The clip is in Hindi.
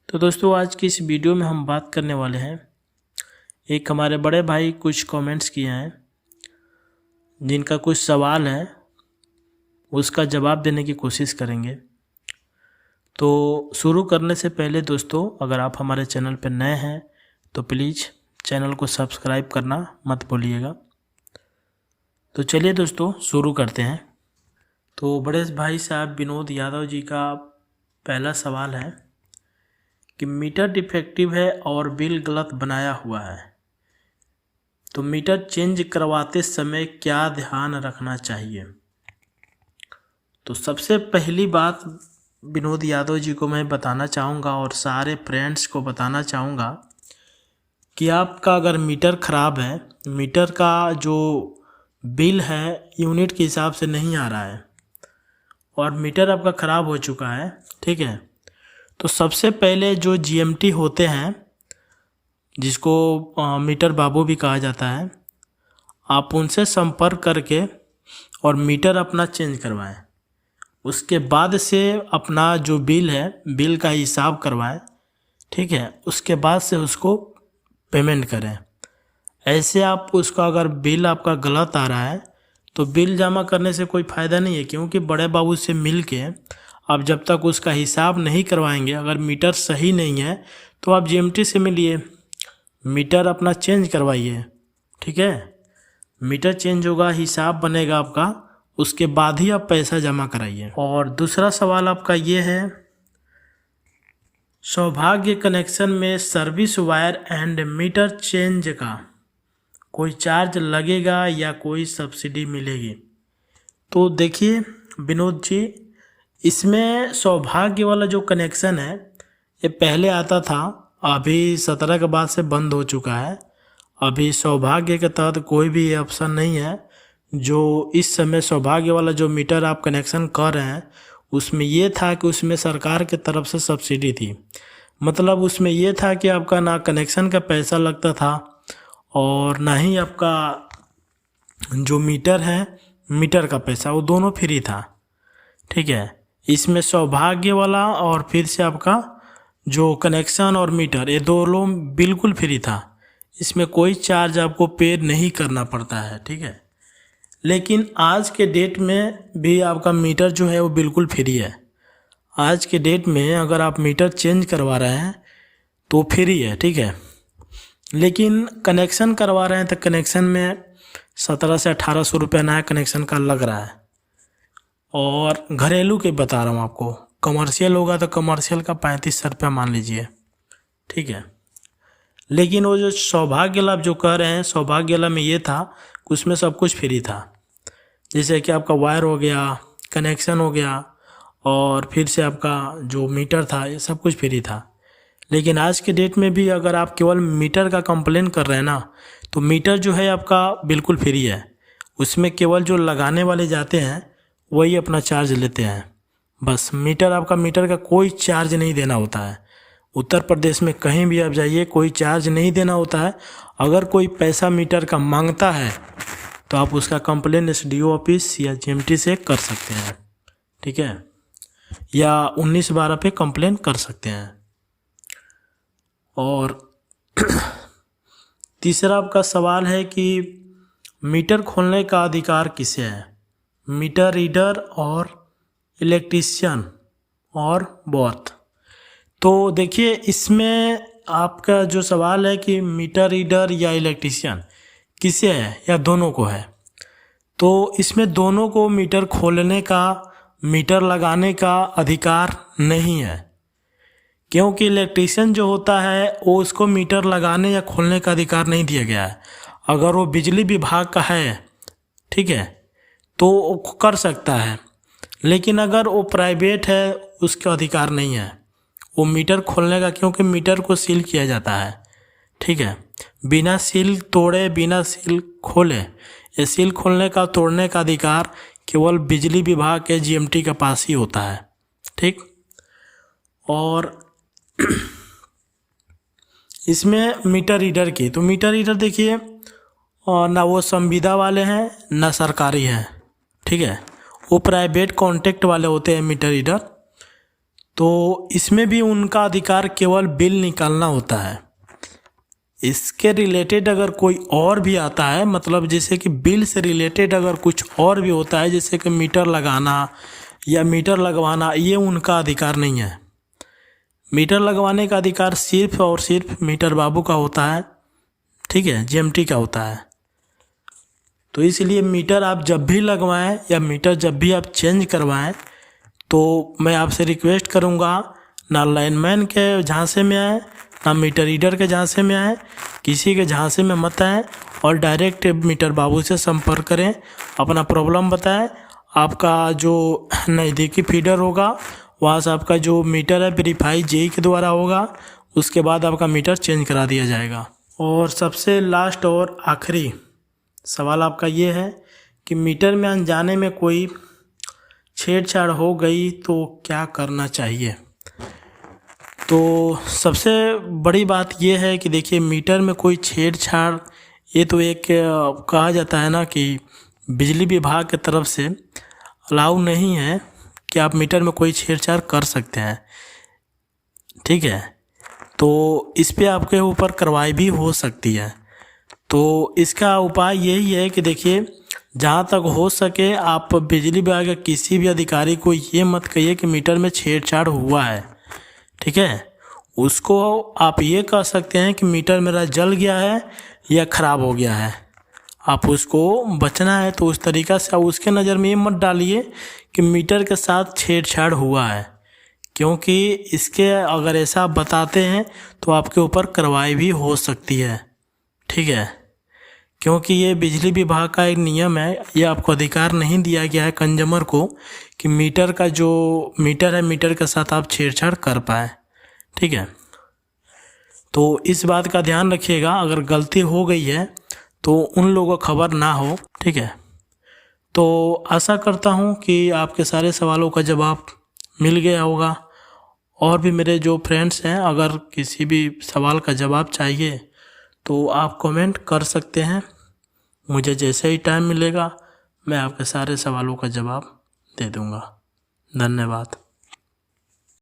तो दोस्तों आज की इस वीडियो में हम बात करने वाले हैं, एक हमारे बड़े भाई कुछ कमेंट्स किए हैं जिनका कुछ सवाल है, उसका जवाब देने की कोशिश करेंगे। तो शुरू करने से पहले दोस्तों, अगर आप हमारे चैनल पर नए हैं तो प्लीज़ चैनल को सब्सक्राइब करना मत भूलिएगा। तो चलिए दोस्तों शुरू करते हैं। तो बड़े भाई साहब विनोद यादव जी का पहला सवाल है कि मीटर डिफेक्टिव है और बिल गलत बनाया हुआ है, तो मीटर चेंज करवाते समय क्या ध्यान रखना चाहिए। तो सबसे पहली बात विनोद यादव जी को मैं बताना चाहूँगा और सारे फ्रेंड्स को बताना चाहूँगा कि आपका अगर मीटर ख़राब है, मीटर का जो बिल है यूनिट के हिसाब से नहीं आ रहा है और मीटर आपका ख़राब हो चुका है, ठीक है, तो सबसे पहले जो जीएमटी होते हैं, जिसको मीटर बाबू भी कहा जाता है, आप उनसे संपर्क करके और मीटर अपना चेंज करवाएं। उसके बाद से अपना जो बिल है, बिल का हिसाब करवाएं, ठीक है, उसके बाद से उसको पेमेंट करें। ऐसे आप उसका अगर बिल आपका गलत आ रहा है तो बिल जमा करने से कोई फ़ायदा नहीं है, क्योंकि बड़े बाबू से मिल के आप जब तक उसका हिसाब नहीं करवाएंगे, अगर मीटर सही नहीं है तो आप जीएमटी से मिलिए, मीटर अपना चेंज करवाइए, ठीक है। मीटर चेंज होगा, हिसाब बनेगा आपका, उसके बाद ही आप पैसा जमा कराइए। और दूसरा सवाल आपका ये है, सौभाग्य कनेक्शन में service wire and meter change का कोई चार्ज लगेगा या कोई सब्सिडी मिलेगी। तो देखिए विनोद जी, इसमें सौभाग्य वाला जो कनेक्शन है ये पहले आता था, अभी 17 के बाद से बंद हो चुका है। अभी सौभाग्य के तहत कोई भी ऑप्शन नहीं है। जो इस समय सौभाग्य वाला जो मीटर आप कनेक्शन कर रहे हैं उसमें ये था कि उसमें सरकार की तरफ से सब्सिडी थी। मतलब उसमें ये था कि आपका ना कनेक्शन का पैसा लगता था और ना ही आपका जो मीटर है, मीटर का पैसा, वो दोनों फ्री था, ठीक है। इसमें सौभाग्य वाला और फिर से आपका जो कनेक्शन और मीटर, ये दोनों बिल्कुल फ्री था। इसमें कोई चार्ज आपको पे नहीं करना पड़ता है, ठीक है। लेकिन आज के डेट में भी आपका मीटर जो है वो बिल्कुल फ्री है। आज के डेट में अगर आप मीटर चेंज करवा रहे हैं तो फ्री है, ठीक है। लेकिन कनेक्शन करवा रहे हैं तो कनेक्शन में 1700 से 1800 रुपये नया कनेक्शन का लग रहा है। और घरेलू के बता रहा हूँ आपको, कमर्शियल होगा तो कमर्शियल का 3500 रुपया मान लीजिए, ठीक है। लेकिन वो जो सौभाग्य लाभ जो कह रहे हैं, सौभाग्य लाभ में ये था कि उसमें सब कुछ फ्री था। जैसे कि आपका वायर हो गया, कनेक्शन हो गया और फिर से आपका जो मीटर था, ये सब कुछ फ्री था। लेकिन आज के डेट में भी अगर आप केवल मीटर का कंप्लेन कर रहे हैं ना, तो मीटर जो है आपका बिल्कुल फ्री है। उसमें केवल जो लगाने वाले जाते हैं वही अपना चार्ज लेते हैं, बस। मीटर आपका, मीटर का कोई चार्ज नहीं देना होता है। उत्तर प्रदेश में कहीं भी आप जाइए कोई चार्ज नहीं देना होता है। अगर कोई पैसा मीटर का मांगता है तो आप उसका कंप्लेन एसडीओ ऑफिस या जीएमटी से कर सकते हैं, ठीक है, या 1912 पे कंप्लेन कर सकते हैं। और तीसरा आपका सवाल है कि मीटर खोलने का अधिकार किसे है, मीटर रीडर और इलेक्ट्रीशियन और बोथ। तो देखिए इसमें आपका जो सवाल है कि मीटर रीडर या इलेक्ट्रीशियन किसे है या दोनों को है, तो इसमें दोनों को मीटर खोलने का, मीटर लगाने का अधिकार नहीं है। क्योंकि इलेक्ट्रीशियन जो होता है वो उसको मीटर लगाने या खोलने का अधिकार नहीं दिया गया है। अगर वो बिजली विभाग का है, ठीक है, तो वो कर सकता है। लेकिन अगर वो प्राइवेट है उसका अधिकार नहीं है वो मीटर खोलने का, क्योंकि मीटर को सील किया जाता है, ठीक है। बिना सील तोड़े, बिना सील खोले, ये सील खोलने का, तोड़ने का अधिकार केवल बिजली विभाग के जीएमटी के पास ही होता है, ठीक। और इसमें मीटर रीडर की, तो मीटर रीडर देखिए ना वो संविदा वाले हैं ना सरकारी हैं, ठीक है, वो प्राइवेट कॉन्ट्रैक्ट वाले होते हैं मीटर रीडर। तो इसमें भी उनका अधिकार केवल बिल निकालना होता है। इसके रिलेटेड अगर कोई और भी आता है, मतलब जैसे कि बिल से रिलेटेड अगर कुछ और भी होता है, जैसे कि मीटर लगाना या मीटर लगवाना, ये उनका अधिकार नहीं है। मीटर लगवाने का अधिकार सिर्फ और सिर्फ मीटर बाबू का होता है, ठीक है, जीएमटी का होता है। तो इसलिए मीटर आप जब भी लगवाएं या मीटर जब भी आप चेंज करवाएं, तो मैं आपसे रिक्वेस्ट करूंगा, ना लाइनमैन के झांसे में आए, ना मीटर रीडर के झांसे में आए, किसी के झांसे में मत आए और डायरेक्ट मीटर बाबू से संपर्क करें, अपना प्रॉब्लम बताएं। आपका जो नज़दीकी फीडर होगा वहाँ से आपका जो मीटर है वेरीफाई जेई के द्वारा होगा, उसके बाद आपका मीटर चेंज करा दिया जाएगा। और सबसे लास्ट और आखिरी सवाल आपका ये है कि मीटर में अनजाने में कोई छेड़छाड़ हो गई तो क्या करना चाहिए। तो सबसे बड़ी बात ये है कि देखिए, मीटर में कोई छेड़छाड़, ये तो एक कहा जाता है ना कि बिजली विभाग की तरफ से अलाउ नहीं है कि आप मीटर में कोई छेड़छाड़ कर सकते हैं, ठीक है। तो इस पे आपके ऊपर कार्रवाई भी हो सकती है। तो इसका उपाय यही है कि देखिए, जहाँ तक हो सके आप बिजली विभाग के किसी भी अधिकारी को ये मत कहिए कि मीटर में छेड़छाड़ हुआ है, ठीक है। उसको आप ये कह सकते हैं कि मीटर मेरा जल गया है या ख़राब हो गया है। आप उसको बचना है तो उस तरीक़ा से उसके नज़र में ये मत डालिए कि मीटर के साथ छेड़छाड़ हुआ है, क्योंकि इसके अगर ऐसा आप बताते हैं तो आपके ऊपर कार्रवाई भी हो सकती है, ठीक है। क्योंकि ये बिजली विभाग का एक नियम है, ये आपको अधिकार नहीं दिया गया है कंज्यूमर को कि मीटर का जो मीटर है मीटर के साथ आप छेड़छाड़ कर पाए, ठीक है। तो इस बात का ध्यान रखिएगा, अगर गलती हो गई है तो उन लोगों को खबर ना हो, ठीक है। तो आशा करता हूँ कि आपके सारे सवालों का जवाब मिल गया होगा। और भी मेरे जो फ्रेंड्स हैं, अगर किसी भी सवाल का जवाब चाहिए तो आप कमेंट कर सकते हैं। मुझे जैसे ही टाइम मिलेगा मैं आपके सारे सवालों का जवाब दे दूँगा। धन्यवाद।